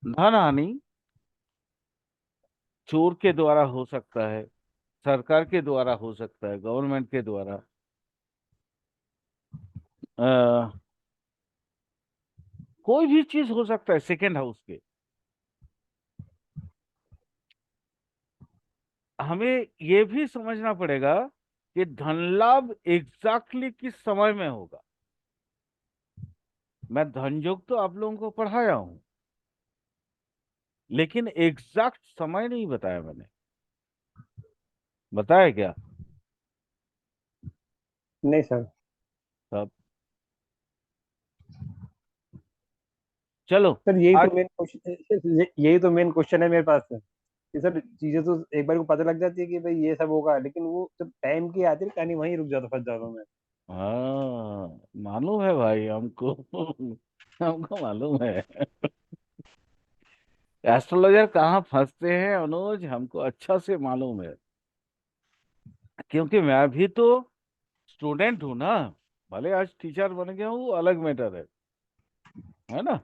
धन हानि चोर के द्वारा हो सकता है, सरकार के द्वारा हो सकता है, गवर्नमेंट के द्वारा, आ, कोई भी चीज हो सकता है सेकेंड हाउस के। हमें ये भी समझना पड़ेगा कि धन लाभ एग्जैक्टली किस समय में होगा। मैं धन योग तो आप लोगों को पढ़ाया हूं, लेकिन एग्जैक्ट समय नहीं बताया मैंने। बताया क्या? नहीं सर। तब चलो सर यही आज। तो मेन क्वेश्चन, यही तो मेन क्वेश्चन है मेरे पास सर। ये सर चीजें तो एक बार को पता लग जाती है कि भाई ये सब होगा, लेकिन वो जब टाइम की आती है कहानी वहीं रुक जाता, फंस जाता हूँ मैं। हाँ, मालूम है भाई हमको। हमको मालूम है एस्ट्रोलॉजर कहाँ फंसते हैं अनुज, हमको अच्छा से मालूम है। क्योंकि मैं भी तो स्टूडेंट हूँ ना। भले आज टीचर बन गया हूँ, वो अलग मैटर है ना।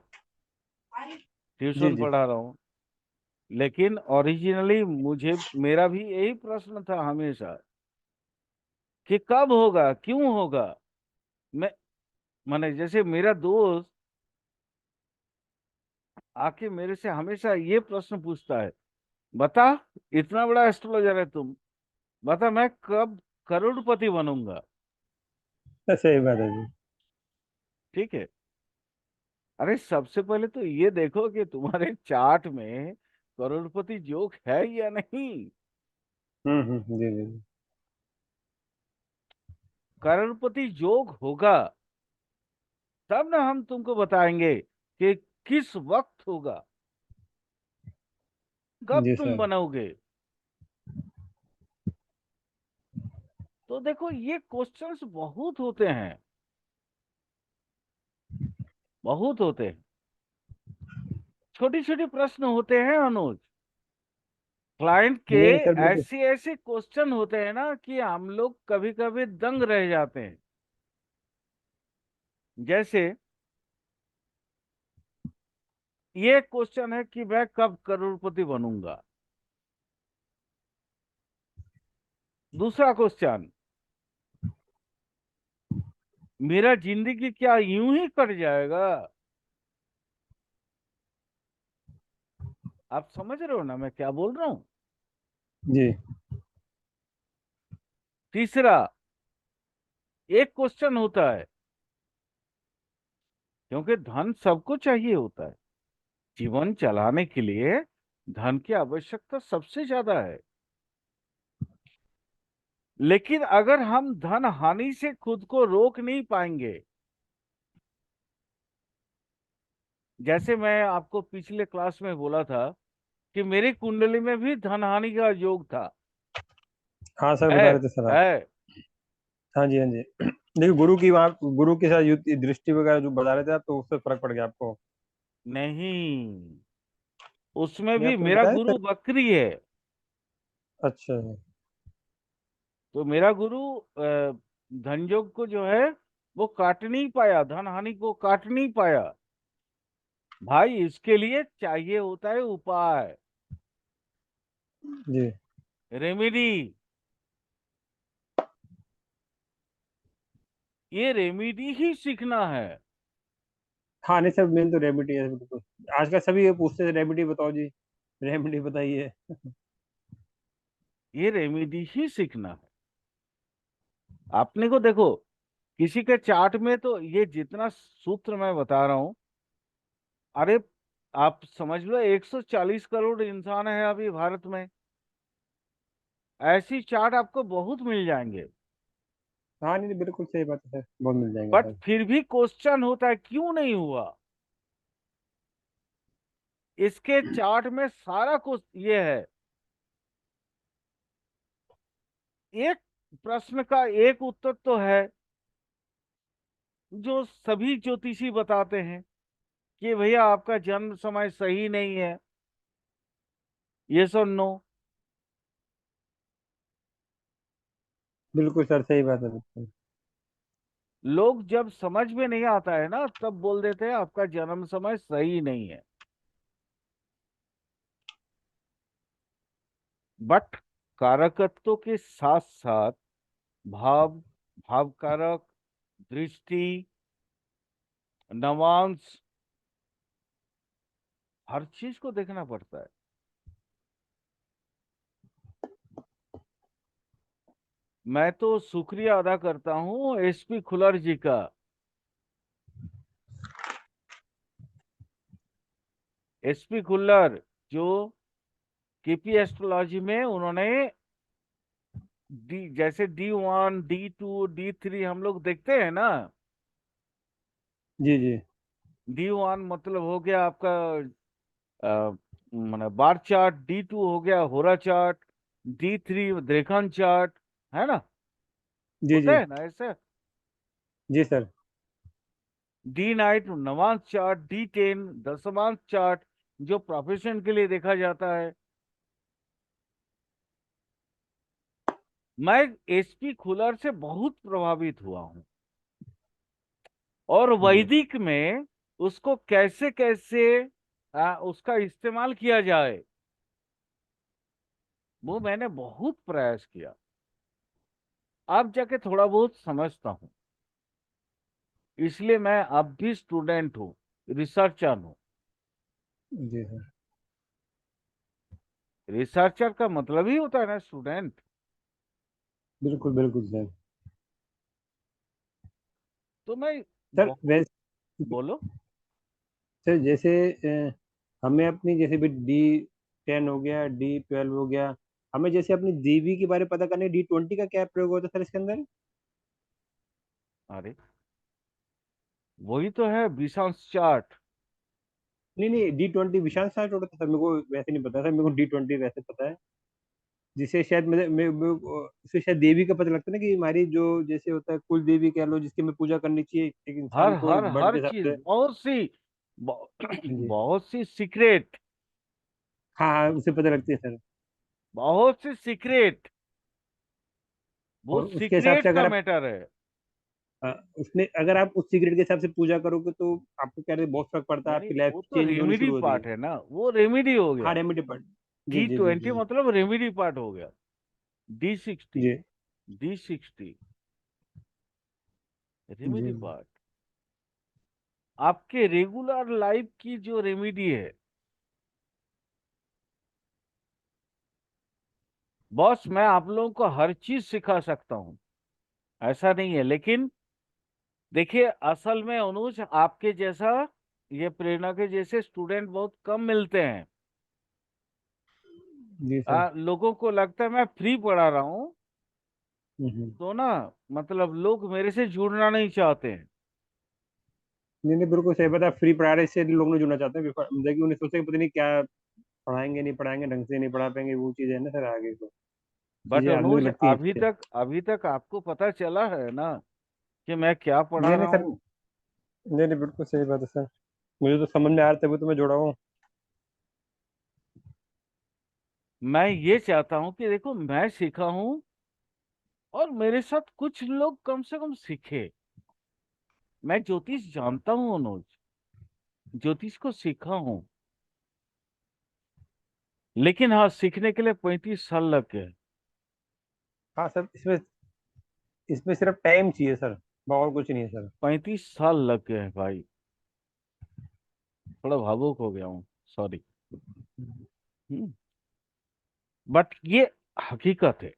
जी ट्यूशन जी। पढ़ा रहा हूँ, लेकिन ओरिजिनली मुझे, मेरा भी यही प्रश्न था हमेशा कि कब होगा, क्यों होगा। मैं, माने जैसे मेरा दोस्त आके मेरे से हमेशा ये प्रश्न पूछता है, बता, इतना बड़ा एस्ट्रोलॉजर है तुम, बता मैं कब करोड़पति बनूंगा। सही बात है जी। ठीक है। अरे सबसे पहले तो ये देखो कि तुम्हारे चार्ट में करोड़पति जोक है या नहीं। जी जी जी। करोड़पति जोक होगा तब ना हम तुमको बताएंगे कि किस वक्त होगा, कब जी तुम सर। बनोगे। तो देखो ये क्वेश्चंस बहुत होते हैं, बहुत होते हैं। छोटी छोटी प्रश्न होते हैं अनुज। क्लाइंट के नहीं सर बिल्कुल। ऐसे ऐसे क्वेश्चन होते हैं ना कि हम लोग कभी कभी दंग रह जाते हैं। जैसे ये क्वेश्चन है कि मैं कब करोड़पति बनूंगा। दूसरा क्वेश्चन, मेरा जिंदगी क्या यूं ही कट जाएगा। आप समझ रहे हो ना मैं क्या बोल रहा हूं। जी। तीसरा एक क्वेश्चन होता है, क्योंकि धन सबको चाहिए होता है, जीवन चलाने के लिए धन की आवश्यकता सबसे ज्यादा है। लेकिन अगर हम धन हानि से खुद को रोक नहीं पाएंगे, जैसे मैं आपको पिछले क्लास में बोला था कि मेरी कुंडली में भी धन हानि का योग था। हाँ सर है बता रहे थे सर आप। है। हाँ जी हाँ जी। देखिए गुरु की वहाँ गुरु के साथ दृष्टि वगैरह जो बता रहे थे आप, तो उससे फर्क पड़ गया आपको। नहीं, उसमें नहीं भी आपको नहीं मेरा बताया गुरु सर। बकरी है। अच्छा। तो मेरा गुरु धन योग को जो है वो काट नहीं पाया, धन हानि को काट नहीं पाया। भाई इसके लिए चाहिए होता है उपाय, जी। रेमेडी। ये रेमेडी ही सीखना है। हाँ नहीं सर, मेन तो रेमेडी है बिल्कुल। आजकल सभी ये पूछते हैं रेमेडी बताओ जी, रेमेडी बताइए। ये रेमेडी ही सीखना है। आपने को देखो, किसी के चार्ट में तो ये जितना सूत्र मैं बता रहा हूं, अरे आप समझ लो 140 करोड़ इंसान है अभी भारत में। ऐसी चार्ट आपको बहुत मिल जाएंगे। हाँ नहीं नहीं, बिल्कुल सही बात है सर, बहुत मिल जाएंगे बट सर। फिर भी क्वेश्चन होता है क्यों नहीं हुआ। इसके चार्ट में सारा कुछ ये है। एक प्रश्न का एक उत्तर तो है जो सभी ज्योतिषी बताते हैं कि भैया आपका जन्म समय सही नहीं है। ये सो नो। बिल्कुल सर सही बात है बिल्कुल। लोग जब समझ में नहीं आता है ना तब बोल देते हैं आपका जन्म समय सही नहीं है। बट कारकत्व के साथ साथ भाव, भाव कारक, दृष्टि, नवांश, हर चीज को देखना पड़ता है। मैं तो शुक्रिया अदा करता हूँ एसपी खुलर जी का। एसपी खुल्लर जो केपी एस्ट्रोलॉजी में उन्होंने जैसे D1, D2, D3 हम लोग देखते हैं ना। जी जी D1 मतलब हो गया आपका माने बार चार्ट, D2 हो गया होरा चार्ट, D3 रेखन चार्ट, है ना। जी होता जी है ना ऐसे। जी sir. D9 Navamsa chart, D10 दशमांश चार्ट, जो प्रोफेशन के लिए देखा जाता है। मैं एसपी खुलर से बहुत प्रभावित हुआ हूँ, और जी वैदिक में उसको कैसे कैसे उसका इस्तेमाल किया जाए, वो मैंने बहुत प्रयास किया। अब जाके थोड़ा बहुत समझता हूँ, इसलिए मैं अब भी स्टूडेंट हूँ, रिसर्चर हूँ। जी सर। रिसर्चर का मतलब ही होता है ना स्टूडेंट। बिल्कुल बिल्कुल सर। तो मैं सर बहुत। वैसे बोलो। सर जैसे हमें अपनी जैसे भी D10 हो गया, D12 हो गया, हमें जैसे अपनी देवी के बारे में पता करने D20 का क्या प्रयोग होता है सर इसके अंदर? अरे वही तो है विषांश चार्ट। नहीं नहीं, D20 विशाल शाह होता था सर, मेरे को वैसे नहीं पता सर, मेरे को D20 वैसे पता है। जिसे शायद उसे शायद देवी का पता लगता है ना, कि हमारी जो जैसे होता है कुल देवी कह लो, जिसकी हमें पूजा करनी चाहिए एक हर इंसान को हर एक बर्ड हर के हिसाब चीज से। बहुत सी जी। बहुत सी सीक्रेट, हाँ हाँ, उसे पता लगती है सर। बहुत सी सीक्रेट, वो और उसके हिसाब से सीक्रेट का अगर आप मैटर है। उसमें अगर आप उस सिगरेट के हिसाब से पूजा करोगे तो आपको क्या रहता है, बहुत फर्क पड़ता है, नहीं नहीं, आपकी लाइफ वो तो चेंज होनी रेमेडी शुरू होती पार्ट है। है ना, वो रेमेडी हो हाँ गया। Remedy part. जी जी जी D20 जी मतलब रेमेडी पार्ट हो गया। D60, जी D60 जी रेमेडी पार्ट, आपके रेगुलर लाइफ की जो रेमेडी है। बॉस मैं आप लोगों को हर चीज सिखा सकता हूँ, ऐसा नहीं है, लेकिन देखिए असल में अनुज आपके जैसा, ये प्रेरणा के जैसे स्टूडेंट बहुत कम मिलते हैं। जी सर। लोगों को लगता है मैं फ्री पढ़ा रहा हूँ, हम्म। तो ना मतलब लोग मेरे से जुड़ना नहीं चाहते हैं। नहीं नहीं, बिल्कुल सही पता, फ्री पढ़ा रहे से लोग नहीं जुड़ना चाहते हैं, देखिए उन्हें सोचते हैं कि पता नहीं क्या पढ़ाएंगे, नहीं पढ़ाएंगे ढंग से, नहीं पढ़ा पाएंगे, वो चीज़ है ना सर, आगे को बट चीज़ें आदमी को अनुज लगती हैं अभी इससे। तक, अभी तक आपको पता चला है ना कि मैं क्या पढ़ा नहीं नहीं रहा सर, हूँ। नहीं नहीं, बिल्कुल सही बात है सर, मुझे तो समझ में आ रहा था, तभी तो मैं जुड़ा हूँ। मैं ये चाहता हूँ कि देखो मैं सीखा हूँ, और मेरे साथ कुछ लोग कम से कम सीखे। मैं ज्योतिष जानता हूँ अनुज, ज्योतिष को सीखा हूँ, लेकिन हाँ सीखने के लिए 35 साल लग गए। हाँ सर, इसमें इसमें सिर्फ टाइम चाहिए सर, और कुछ नहीं है सर। 35 साल लग गए हैं भाई। थोड़ा भावुक हो गया हूँ, सॉरी। बट ये हकीकत है।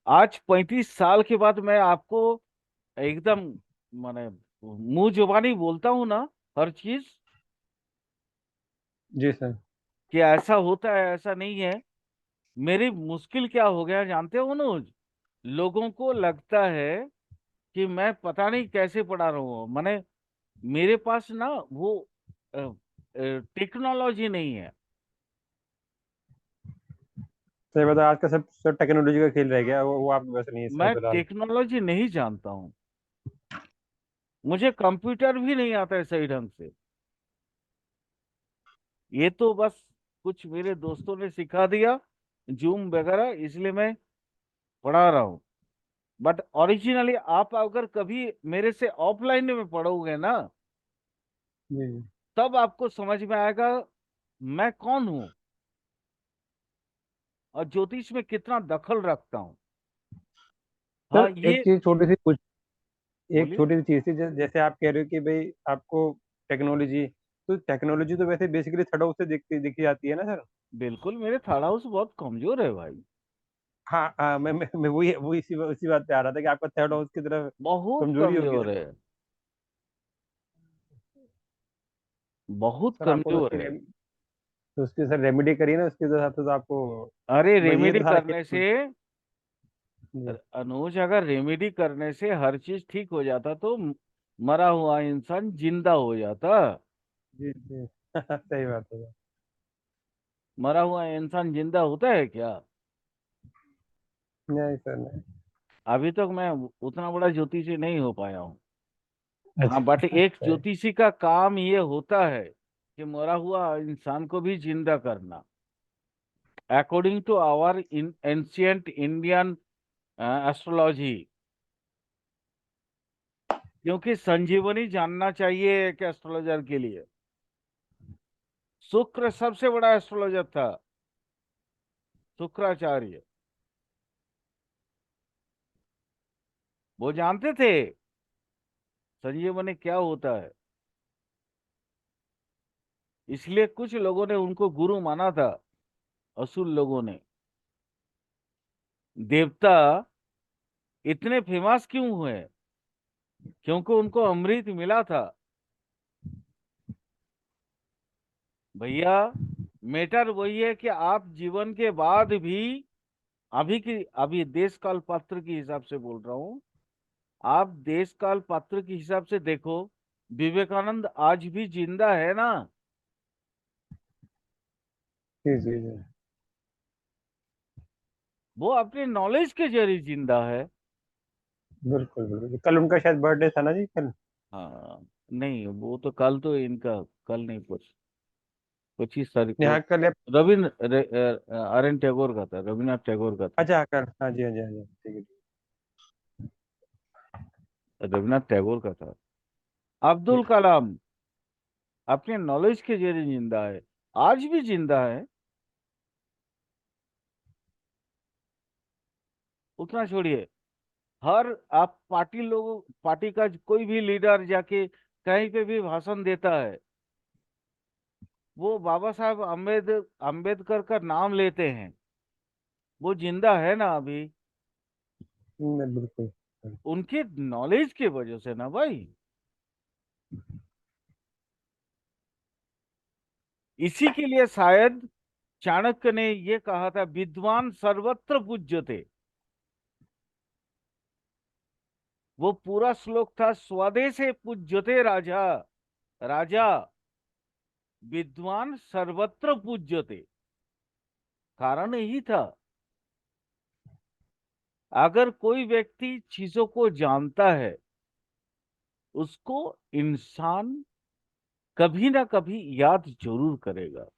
आज 35 साल के बाद मैं आपको एकदम माने मुंह जुबानी बोलता हूं ना हर चीज, जी सर। कि ऐसा होता है ऐसा नहीं है। मेरी मुश्किल क्या हो गया जानते हो अनुज, लोगों को लगता है कि मैं पता नहीं कैसे पढ़ा रहा हूँ, माने मेरे पास ना वो टेक्नोलॉजी नहीं है। सही बता, आज का सब सब टेक्नोलॉजी का खेल रह गया, वो आपके पास नहीं है सर मैं फिलहाल। टेक्नोलॉजी नहीं जानता हूँ, मुझे कंप्यूटर भी नहीं आता है सही ढंग से। ये तो बस कुछ मेरे दोस्तों ने सिखा दिया, जूम वगैरह, इसलिए मैं पढ़ा रहा हूँ। बट ओरिजिनली आप अगर कभी मेरे से ऑफलाइन में पढ़ोगे ना, जी तब आपको समझ में आएगा मैं कौन हूँ। और ज्योतिष में कितना दखल रखता हूँ। हाँ सर एक ये चीज छोटी सी कुछ, एक बोलिए। छोटी सी चीज थी, जैसे आप कह रहे हो कि भाई आपको टेक्नोलॉजी, तो टेक्नोलॉजी तो वैसे बेसिकली थर्ड हाउस से दिखी जाती है ना सर। बिल्कुल, मेरे थर्ड हाउस बहुत कमजोर है भाई। हाँ हाँ, मैं वही वही इसी बात पे आ रहा था कि आपका थर्ड हाउस की तरफ बहुत कमजोरी होगी कमजोर ना। है, बहुत सर आपको तो कमजोर उसकी है। तो उसकी सर रेमेडी करिए ना, उसके हिसाब से तो आपको, अरे बस ये रेमेडी तो सारा करने खेल। से, जी अनुज, अगर रेमेडी करने से हर चीज ठीक हो जाता तो मरा हुआ इंसान जिंदा हो जाता। जी जी सही बात है। मरा हुआ इंसान जिंदा होता है क्या? नहीं सर नहीं। अभी तक मैं उतना बड़ा ज्योतिषी नहीं हो पाया हूँ। हाँ बट अच्छा एक सही। ज्योतिषी का काम ये होता है कि मरा हुआ इंसान को भी जिंदा करना, according to our in ancient Indian astrology. क्योंकि संजीवनी जानना चाहिए एक एस्ट्रोलॉजर के लिए। शुक्र सबसे बड़ा एस्ट्रोलॉजर था, शुक्राचार्य। वो जानते थे संजीवनी क्या होता है। इसलिए कुछ लोगों ने उनको गुरु माना था, असुर लोगों ने। देवता इतने फेमस क्यों हुए? क्योंकि उनको अमृत मिला था भैया। मैटर वही है कि आप जीवन के बाद भी, अभी देश काल पात्र के हिसाब से बोल रहा हूँ, आप देश काल पात्र के हिसाब से देखो, विवेकानंद आज भी जिंदा है ना? जी जी जी। वो अपने नॉलेज के जरिए जिंदा है। बिल्कुल बिल्कुल, कल उनका शायद बर्थडे था ना जी, कल। हाँ, नहीं वो तो कल तो इनका, कल नहीं, 25 तारीख को यहाँ कल आर्यन टैगोर का था, रविन्द्रनाथ टैगोर का था। अच्छा कल, हाँ जी हाँ जी हाँ जी, ठीक है रविन्द्रनाथ टैगोर का था। ठीक अब्दुल कलाम अपने नॉलेज के जरिए जिंदा है, आज भी जिंदा है। उतना छोड़िए, हर आप पार्टी का कोई भी लीडर जाके कहीं पे भी भाषण देता है, वो बाबा साहब अम्बेडकर का नाम लेते हैं। वो जिंदा है ना अभी, नहीं, बिल्कुल। उनके नॉलेज की वजह से ना भाई। इसी के लिए शायद चाणक्य ने ये कहा था, विद्वान सर्वत्र पूज्यते। वो पूरा श्लोक था, स्वदेशे पूज्यते राजा, राजा विद्वान सर्वत्र पूज्यते। कारण यही था, अगर कोई व्यक्ति चीजों को जानता है, उसको इंसान कभी ना कभी याद जरूर करेगा।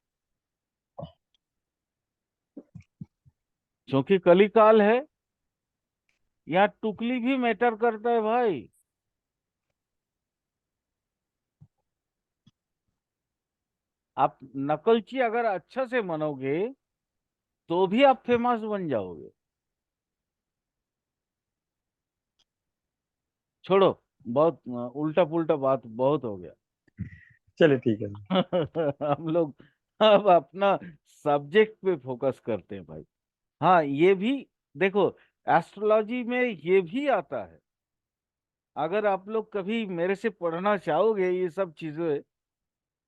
क्योंकि कलिकाल है, यहाँ टुकली भी मैटर करता है भाई। आप नकलची अगर अच्छा से मनोगे तो भी आप फेमस बन जाओगे। छोड़ो, बहुत उल्टा पुल्टा बात बहुत हो गया। चलिए ठीक है। हम लोग अब अपना सब्जेक्ट पे फोकस करते हैं भाई। हाँ ये भी देखो, एस्ट्रोलॉजी में ये भी आता है। अगर आप लोग कभी मेरे से पढ़ना चाहोगे ये सब चीजें,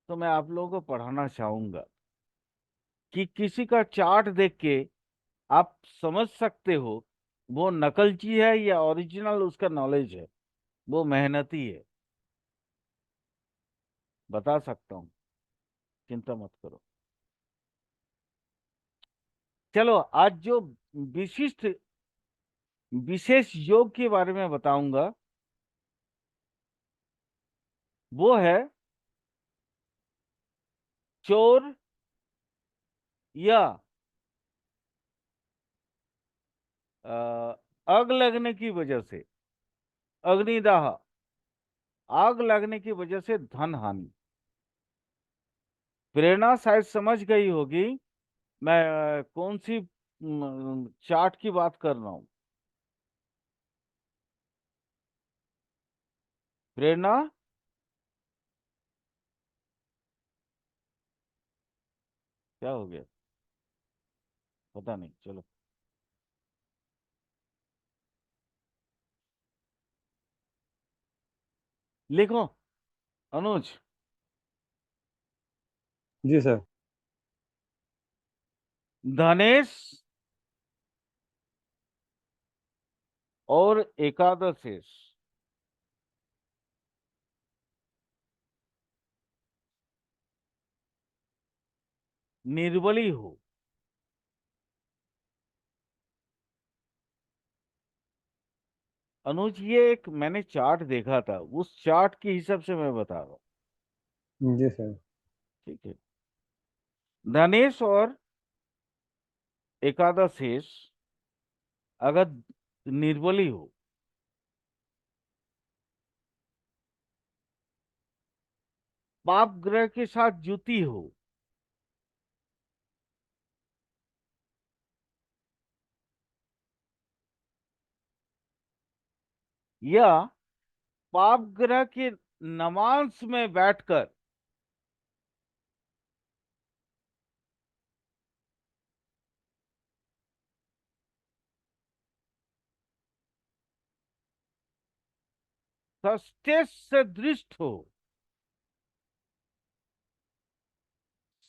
तो मैं आप लोगों को पढ़ाना चाहूंगा कि किसी का चार्ट देख के आप समझ सकते हो वो नकलची है या ओरिजिनल, उसका नॉलेज है, वो मेहनती है। बता सकता हूँ, चिंता मत करो। चलो, आज जो विशिष्ट विशेष योग के बारे में बताऊंगा, वो है चोर या आग लगने की वजह से, अग्निदाह, आग लगने की वजह से धन हानि। प्रेरणा शायद समझ गई होगी मैं कौन सी चार्ट की बात कर रहा हूँ। प्रेरणा, क्या हो गया? पता नहीं, चलो। लिखो, अनुज। जी सर। धनेश और एकादशेश निर्बली हो। अनुज, ये एक मैंने चार्ट देखा था, उस चार्ट के हिसाब से मैं बता रहा हूँ। जी सर। ठीक है। धनेश और एकादशेश अगर निर्बली हो, पाप ग्रह के साथ जुती हो, या पाप ग्रह के नवांश में बैठकर षष्ठेश से दृष्ट हो,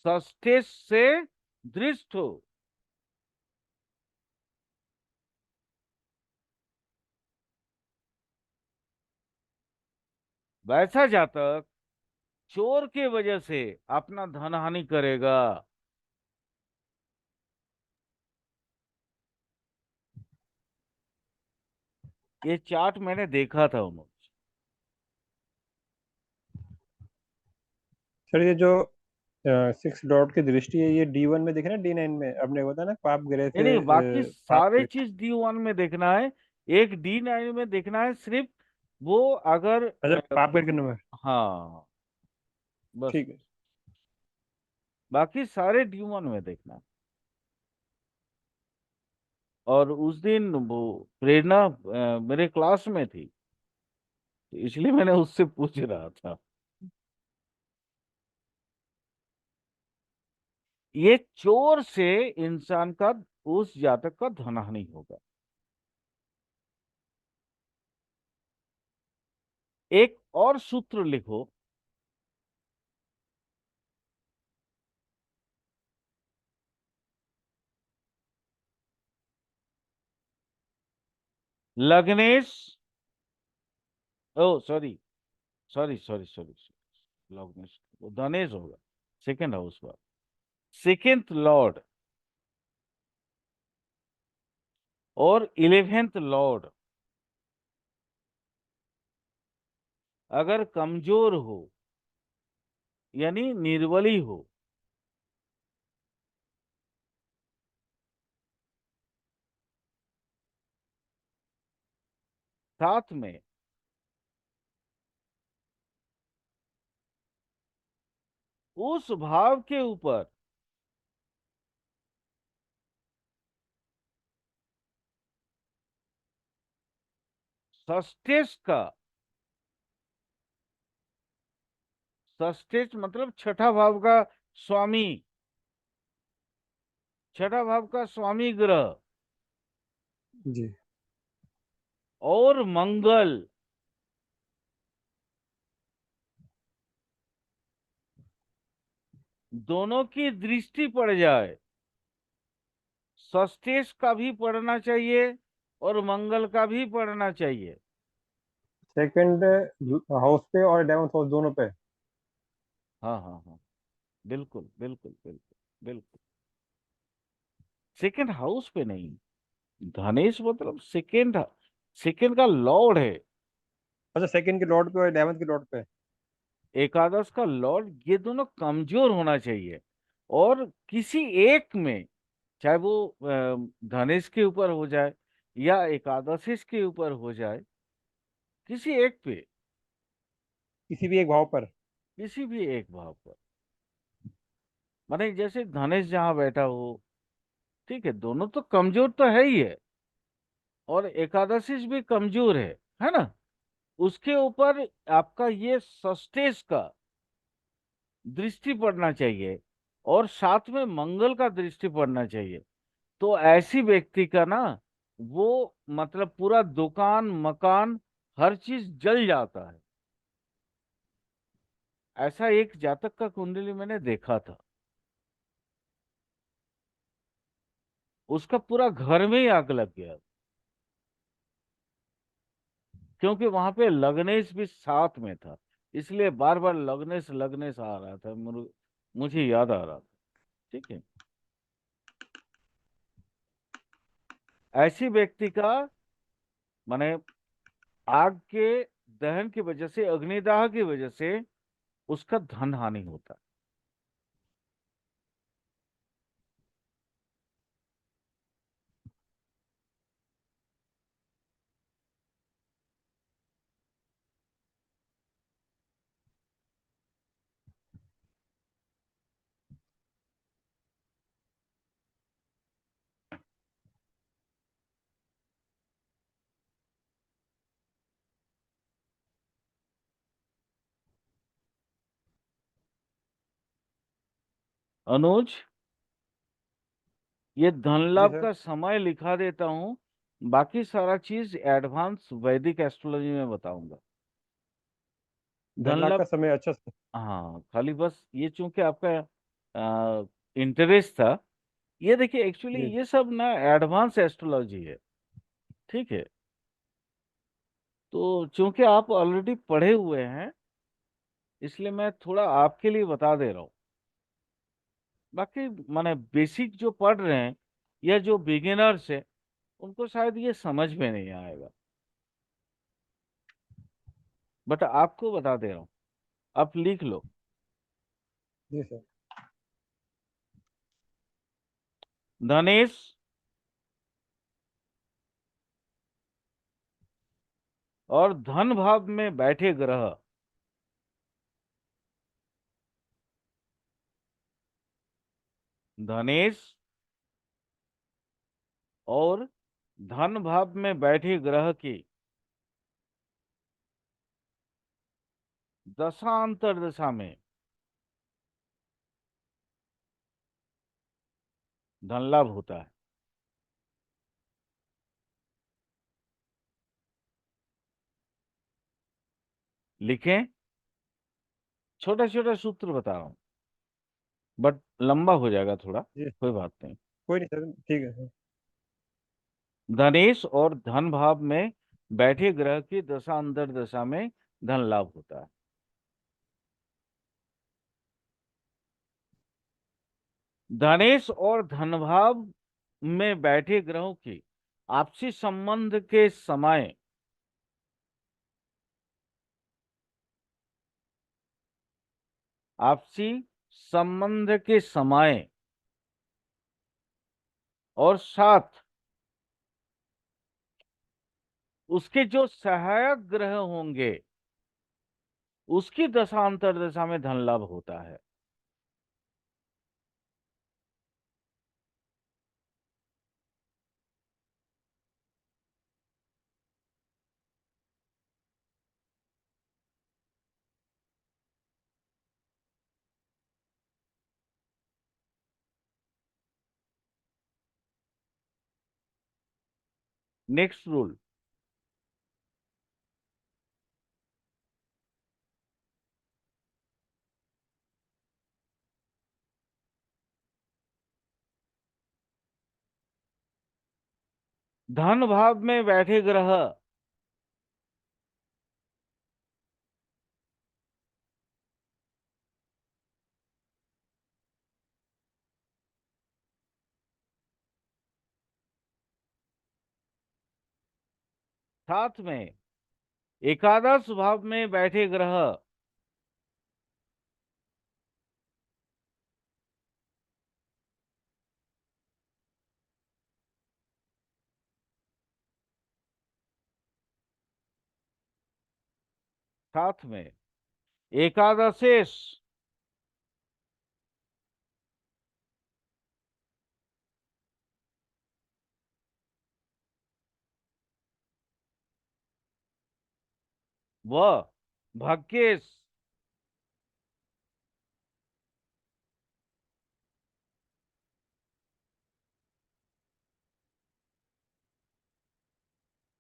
षष्ठेश से दृष्ट हो, वैसा जातक चोर के वजह से अपना धन हानि करेगा। ये चार्ट मैंने देखा था उन्होंने। सर ये जो 6 डॉट की दृष्टि है, ये D1 में दिखे ना, D9 में आपने बताया ना, पाप ग्रह नहीं से नहीं, बाकी पाप सारे ग्रह। चीज D1 में देखना है, एक D9 में देखना है सिर्फ। वो अगर अच्छा, पाप ग्रह के नंबर। हाँ, बस। ठीक है। बाकी सारे D1 में देखना है। और उस दिन वो प्रेरणा मेरे क्लास में थी, तो इसलिए मैंने उससे पूछ रहा था। ये चोर से इंसान का, उस जातक का धन हानि होगा। एक और सूत्र लिखो। लग्नेश, ओ सॉरी, सॉरी, लग्नेश, वो धनेश होगा, सेकंड हाउस पर। सेकंड लॉर्ड और 11th लॉर्ड अगर कमजोर हो, यानी निर्बली हो, साथ में उस भाव के ऊपर षष्ठेश का, षष्ठेश मतलब छठा भाव का स्वामी, छठा भाव का स्वामी ग्रह जी। और मंगल दोनों की दृष्टि पड़ जाए। षष्ठेश का भी पढ़ना चाहिए और मंगल का भी पढ़ना चाहिए। सेकंड हाउस पे और 11th हाउस दोनों पे। हाँ हाँ हाँ, बिल्कुल बिल्कुल बिल्कुल बिल्कुल। सेकंड हाउस पे नहीं, धनेश मतलब सेकंड, सेकंड का लॉर्ड है। अच्छा, सेकंड के लॉर्ड पे और 11th के लॉर्ड पे। एकादश का लॉर्ड, ये दोनों कमजोर होना चाहिए। और किसी एक में, चाहे वो धनेश के ऊपर हो जाए या एकादश के ऊपर हो जाए, किसी एक पे, किसी भी एक भाव पर। किसी भी एक भाव पर, माने जैसे धनेश जहां बैठा हो, ठीक है, दोनों तो कमजोर तो है ही है, और एकादशी भी कमजोर है ना। उसके ऊपर आपका ये सस्टेज का दृष्टि पड़ना चाहिए, और साथ में मंगल का दृष्टि पड़ना चाहिए। तो ऐसी व्यक्ति का ना, वो मतलब पूरा दुकान मकान हर चीज जल जाता है। ऐसा एक जातक का कुंडली मैंने देखा था, उसका पूरा घर में ही आग लग गया, क्योंकि वहां पे लग्नेश भी साथ में था। इसलिए बार बार लग्नेश लग्नेश आ रहा था, मुझे याद आ रहा था। ठीक है, ऐसी व्यक्ति का माने आग के दहन की वजह से, अग्निदाह की वजह से उसका धन हानि होता है। अनुज, ये धन जी लाभ सर। का समय लिखा देता हूँ, बाकी सारा चीज एडवांस वैदिक एस्ट्रोलॉजी में बताऊंगा। धन धन लाभ लाभ, का समय अच्छा सर। हाँ खाली बस ये चूंकि आपका इंटरेस्ट था। ये देखिए, एक्चुअली जी ये सब ना एडवांस एस्ट्रोलॉजी है। ठीक है, तो चूंकि आप ऑलरेडी पढ़े हुए हैं, इसलिए मैं थोड़ा आपके लिए बता दे रहा हूँ। बाकी माने बेसिक जो पढ़ रहे हैं या जो बिगिनर्स है, उनको शायद ये समझ में नहीं आएगा, बट आपको बता दे रहा हूँ। आप लिख लो। जी सर। धनेश और धन भाव में बैठे ग्रह, धनेश और धन भाव में बैठे ग्रह की दशांतर दशा में धन लाभ होता है। लिखें, छोटा छोटा सूत्र बता रहा हूँ, बट लंबा हो जाएगा थोड़ा, जी कोई बात नहीं। कोई नहीं सर, ठीक है सर। धनेश और धन भाव में बैठे ग्रह की दशा अंतर दशा में धन लाभ होता है। धनेश और धन भाव में बैठे ग्रहों की आपसी संबंध के समय, आपसी संबंध के समय और साथ उसके जो सहायक ग्रह होंगे, उसकी दशांतर दशा में धन लाभ होता है। नेक्स्ट रूल, धन भाव में बैठे ग्रह साथ में एकादश भाव में बैठे ग्रह साथ में एकादशेश वह भाग्येश।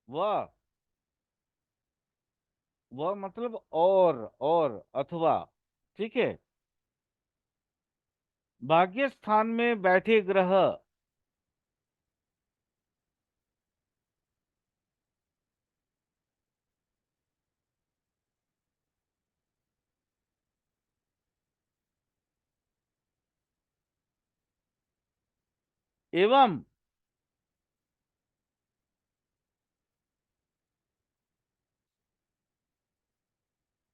वह वह मतलब और अथवा, ठीक है। भाग्य स्थान में बैठे ग्रह। एवं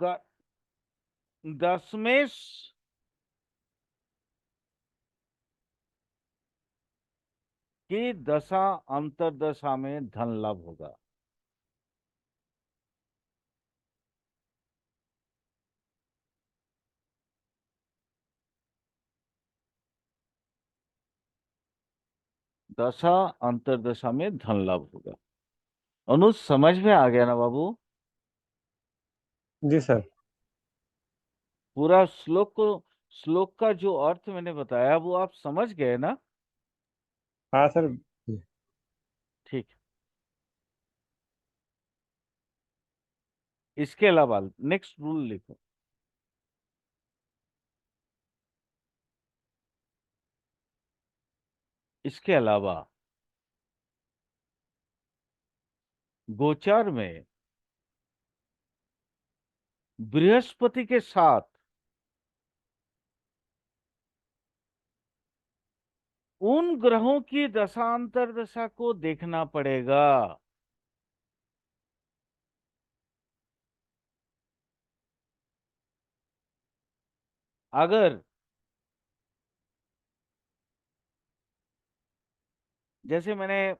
क- दशमेश की दशा अंतरदशा में धन लाभ होगा। दशा अंतरदशा में धन लाभ होगा। अनुज समझ में आ गया ना बाबू? जी सर। पूरा श्लोक का जो अर्थ मैंने बताया वो आप समझ गए ना? हाँ सर। ठीक। इसके अलावा नेक्स्ट रूल लिखो। इसके अलावा गोचार में बृहस्पति के साथ उन ग्रहों की दशांतर दशा को देखना पड़ेगा। अगर जैसे मैंने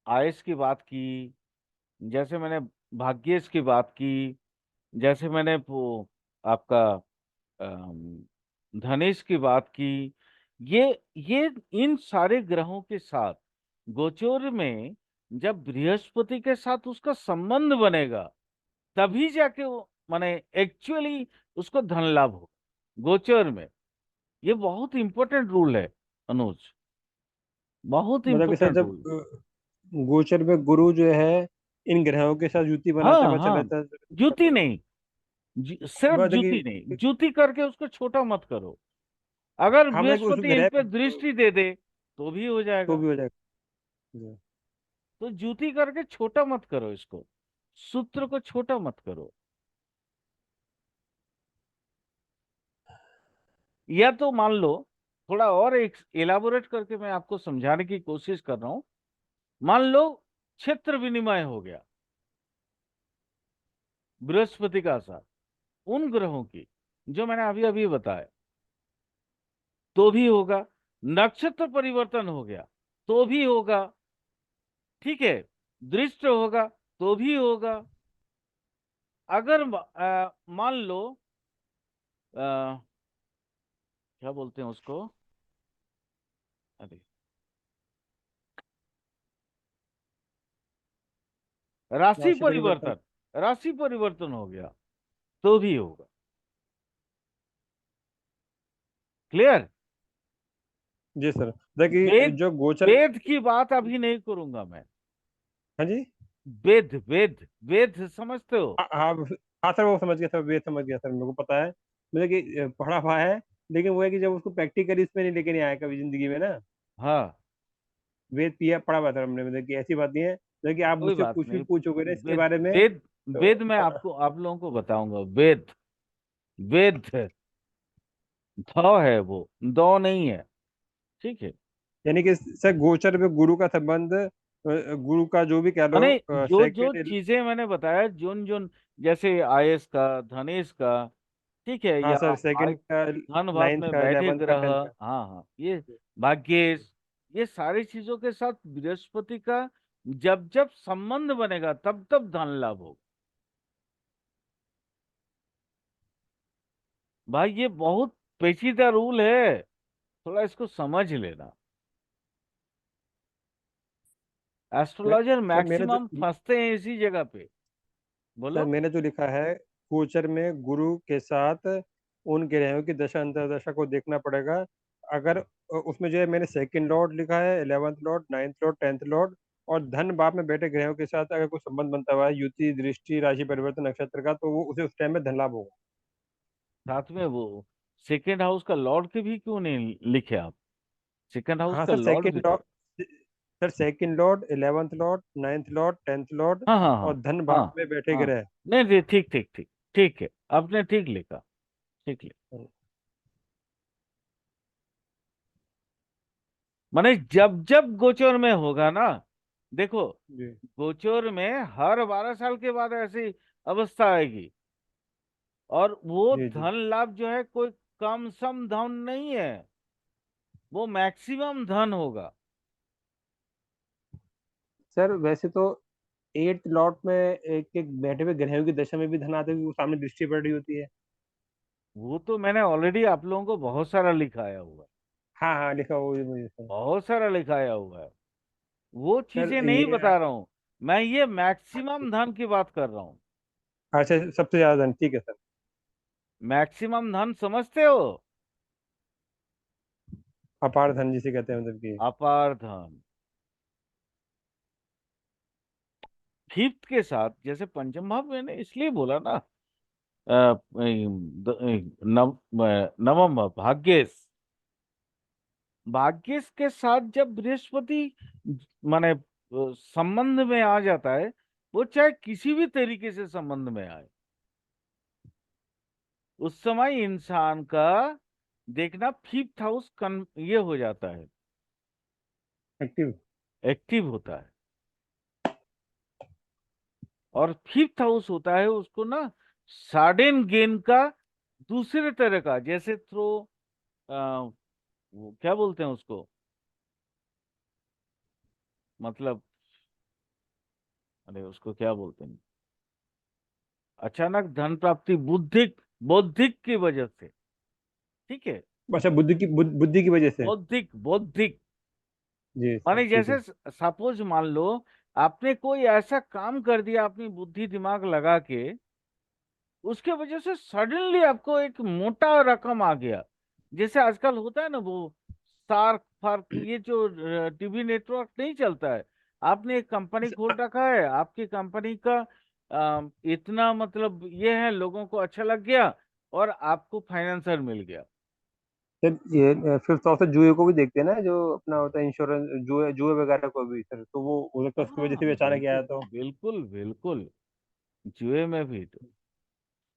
आयस की बात की, जैसे मैंने भाग्येश की बात की, जैसे मैंने वो आपका अम, धनेश की बात की, ये ये इन सारे ग्रहों के साथ गोचर में जब बृहस्पति के साथ उसका संबंध बनेगा तभी जाके वो माने एक्चुअली उसको धन लाभ हो गोचर में। ये बहुत इंपॉर्टेंट रूल है अनुज, बहुत मतलब कि सर इंपॉर्टेंट जब रूल। गोचर में गुरु जो है इन ग्रहों के साथ युति बनाता हाँ है, पता चल हाँ, जाता है। जुती नहीं, सिर्फ मतलब जुती नहीं, कि जुती करके उसको छोटा मत करो। अगर हाँ, मतलब कि उस बृहस्पति इन ग्रह पे दृष्टि दे दे तो भी हो तो जाएगा। भी हो जाएगा। तो जुती करके छोटा मत करो इसको, सूत्र को छोटा मत करो। या तो मान लो, थोड़ा और एक इलाबोरेट करके मैं आपको समझाने की कोशिश कर रहा हूं। मान लो क्षेत्र विनिमय हो गया बृहस्पति का साथ उन ग्रहों की जो मैंने अभी अभी बताया, तो भी होगा। नक्षत्र परिवर्तन हो गया तो भी होगा, ठीक है। दृष्ट होगा तो भी होगा। अगर मान लो अ, क्या बोलते हैं उसको, अरे राशि राशि परिवर्तन। परिवर्तन, राशि परिवर्तन हो गया तो भी होगा। क्लियर? जी सर, देखिए वेद, जो गोचर। वेद की बात अभी नहीं करूंगा मैं। हाँ जी। वेद वेद वेद समझते हो? हाँ हाँ। हाँ सर, वो समझ गया सर, वेद समझ गया सर, मेरे को पता है। मतलब कि पढ़ा हुआ है। लेकिन वो है कि जब उसको प्रैक्टिकली इसमें नहीं लेके नहीं आया कभी जिंदगी में ना। हाँ, वेद पिया पढ़ा हुआ था हमने, मतलब कि ऐसी बात नहीं है। मतलब कि आप कोई मुझसे बात कुछ भी नहीं। पूछोगे ना इसके वेद बारे में वेद वेद मैं प- आपको आप लोगों को बताऊंगा। वेद, वेद ध है वो, दो नहीं है, ठीक है। यानी कि सर गोचर में गुरु का संबंध, गुरु का जो भी कह लो, माने जो जो सेकंड। चीजें मैंने बताया, जोन जोन, जैसे आयस का, धनेश का, ठीक है, हाँ या सर, सेकंड का, धन भाव नाइन्थ में का, बैठे 11th का, ग्रह, 10th का। हाँ हाँ, ये भाग्येश, ये सारी चीजों के साथ बृहस्पति का जब जब संबंध बनेगा तब तब धन लाभ होगा। भाई ये बहुत पेचीदा रूल है, थोड़ा इसको समझ लेना। मैं एस्ट्रोलॉजर सर, मेरा जो मैक्सिमम फंसते हैं इसी जगह पे। बोलो। सर मैंने जो लिखा है, फ्यूचर में गुरु के साथ उन ग्रहों की दशा अंतर्दशा को देखना पड़ेगा। अगर उसमें जो है मैंने सेकंड लॉर्ड लिखा है, 11th Lord, 9th Lord, 10th Lord, और धन भाव में बैठे ग्रहों के साथ अगर कोई संबंध बनता हुआ है, युति, दृष्टि, राशि परिवर्तन, नक्षत्र का, तो वो उसे उस टाइम में धन लाभ होगा। साथ में वो सेकेंड हाउस का लॉर्ड के भी क्यों नहीं लिखे आप? सेकंड हाउस हाँ का सर, लॉर्ड सेकंड भी। Lord. Sir second Lord, 11th Lord, 9th Lord, 10th Lord, हाँ हाँ हाँ और धन भाव हाँ में बैठे हाँ। ग्रह। नहीं नहीं, ठीक ठीक ठीक। ठीक है, आपने ठीक लिखा। ठीक लिखा। माने जब जब गोचर में होगा ना, देखो, जी गोचर में हर 12 साल के बाद ऐसी अवस्था आएगी। और वो जी जी। धन लाभ जो है कोई कम सम धन नहीं है, वो मैक्सिमम धन होगा। सर वैसे तो 8th लॉट में एक एक बैठे हुए ग्रहों की दशा में भी धन आते हुए वो सामने दृष्टि पड़ रही होती है। वो तो मैंने ऑलरेडी आप लोगों को बहुत सारा लिखाया हुआ है। हाँ हाँ, लिखा हुआ है मुझे सर। बहुत सारा लिखाया हुआ है। वो सर चीजें नहीं ये बता रहा हूं। मैं ये मैक्सिमम धन की बात कर रहा हूं। अच्छा, सबसे ज्यादा धन, ठीक है सर। मैक्सिमम धन समझते हो? अपार धन जिसे कहते हैं, मतलब कि। अपार धन। फिफ्थ के साथ, जैसे पंचम भाव मैंने इसलिए बोला ना, नवम भाव भाग्येश। भाग्येश के साथ जब बृहस्पति माने संबंध में आ जाता है, वो चाहे किसी भी तरीके से संबंध में आए, उस समय इंसान का देखना फिफ्थ हाउस ये हो जाता है, एक्टिव। एक्टिव होता है। और फिफ्थ हाउस होता है उसको ना सडन गेन का, दूसरे तरह का, जैसे थ्रो, वो क्या बोलते हैं उसको, मतलब, अरे उसको क्या बोलते हैं, अचानक धन प्राप्ति बुद्धिक, बौद्धिक की वजह से। ठीक है। अच्छा, बुद्धि की वजह से। बौद्धिक बौद्धिक। जी सर, माने ठीक जैसे है। सपोज मान लो, आपने कोई ऐसा काम कर दिया अपनी बुद्धि दिमाग लगा के, उसके वजह से सडनली आपको एक मोटा रकम आ गया। जैसे आजकल होता है ना वो सार्क फार्क, ये जो टीवी नेटवर्क नहीं चलता है, आपने एक कंपनी खोल रखा है, आपकी कंपनी का इतना मतलब ये है, लोगों को अच्छा लग गया और आपको फाइनेंसर मिल गया। सर ये फिफ्थ हाउस से जुए को भी देखते हैं ना, जो अपना होता है इंश्योरेंस, जुए जुए वगैरह को भी सर, तो वो हो सकता है उसकी वजह हाँ से भी अचानक बिल्कुल आया तो। बिल्कुल बिल्कुल। जुए में भी तो,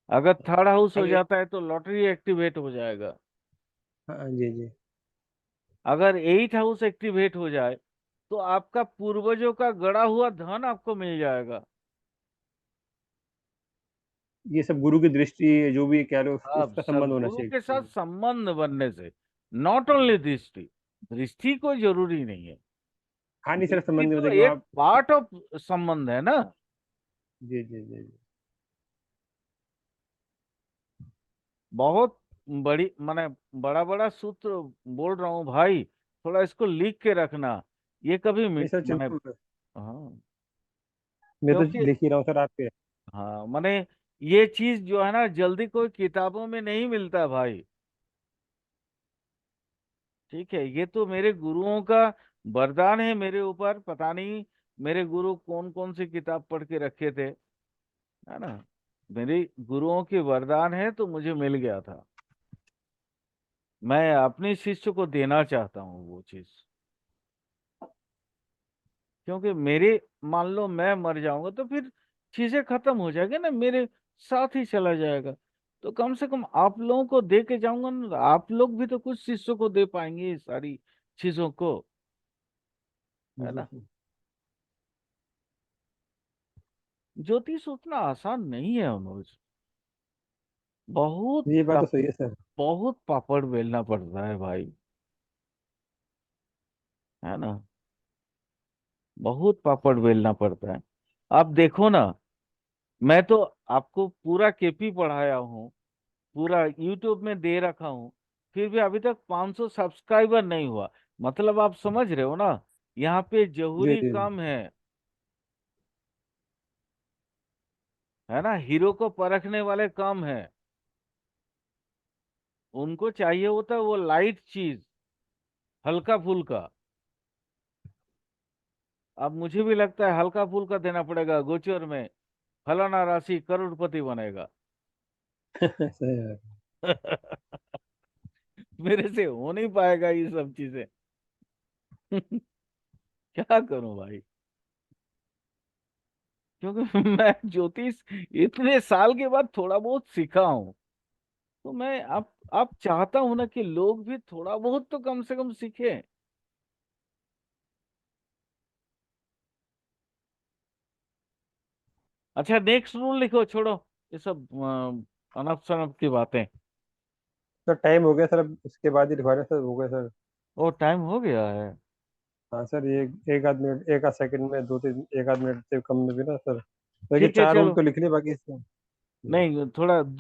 अगर थर्ड हाउस हो अब जाता है तो लॉटरी एक्टिवेट हो जाएगा। हाँ जी जी। अगर एट हाउस एक्टिवेट हो जाए तो आपका पूर्वजों का गड़ा हुआ धन आपको मिल जाएगा। ये सब गुरु की दृष्टि जो भी कह लो, अब उसका सब संबंध होना गुरु के साथ चाहिए। संबंध बनने से, नॉट ओनली दृष्टि, दृष्टि कोई जरूरी नहीं है। हाँ नहीं सर, दृष्टि संबंध तो मतलब कि एक वहाँ। पार्ट ऑफ संबंध है ना। जी जी जी जी। बहुत बड़ी माने बड़ा बड़ा सूत्र बोल रहा हूँ भाई, थोड़ा इसको लिख के रखना। ये कभी नहीं सर, माने, चिंता, हाँ, मैं तो क्योंकि लिख ही रहा हूँ सर आपके। हाँ माने ये चीज जो है ना जल्दी कोई किताबों में नहीं मिलता भाई। ठीक है, ये तो मेरे गुरुओं का वरदान है मेरे ऊपर, पता नहीं मेरे गुरु कौन कौन सी किताब पढ़ के रखे थे, है ना। मेरे गुरुओं के वरदान है तो मुझे मिल गया था। मैं अपने शिष्य को देना चाहता हूँ वो चीज, क्योंकि मेरे, मान लो मैं मर जाऊंगा तो फिर चीजें खत्म हो जाएगी ना, मेरे साथ ही चला जाएगा। तो कम से कम आप लोगों को दे के जाऊंगा ना, तो आप लोग भी तो कुछ शिष्यों को दे पाएंगे ये सारी चीजों को, जी है जी ना। जी। ज्योतिष उतना आसान नहीं है अनुज, बहुत ये बात तो टफ, सही है सर। बहुत पापड़ बेलना पड़ता है भाई, है ना। बहुत पापड़ बेलना पड़ता है। आप देखो ना, मैं तो आपको पूरा केपी पढ़ाया हूँ, पूरा यूट्यूब में दे रखा हूँ, फिर भी अभी तक 500 सब्सक्राइबर नहीं हुआ। मतलब आप समझ रहे हो ना, यहाँ पे जी जरूरी जी। कम है ना, हीरो को परखने वाले कम है। उनको चाहिए होता है वो लाइट चीज, हल्का फुल्का। अब मुझे भी लगता है हल्का फुल्का देना पड़ेगा, गोचर में फलाना राशि करोड़पति बनेगा। सही है। मेरे से हो नहीं पाएगा ये सब चीजें। क्या करूं भाई, क्योंकि मैं ज्योतिष इतने साल के बाद थोड़ा बहुत सीखा हूं। तो मैं आप चाहता हूं ना कि लोग भी थोड़ा बहुत तो कम से कम सीखे। अच्छा, नेक्स्ट रूल लिखो, छोड़ो ये सब अनप शनप की बातें। सर टाइम हो गया सर, अब इसके बाद ही लिखवा रहे हैं सर, हो गया सर। ओ, टाइम हो गया है। हाँ सर, ये एक आध मिनट, एक आध सेकंड में, दो तीन, एक आध मिनट से कम में भी ना सर। देखिए ठीक है, 4 रूल चलो। तो लिख लिए बाकी इसमें। नहीं, थोड़ा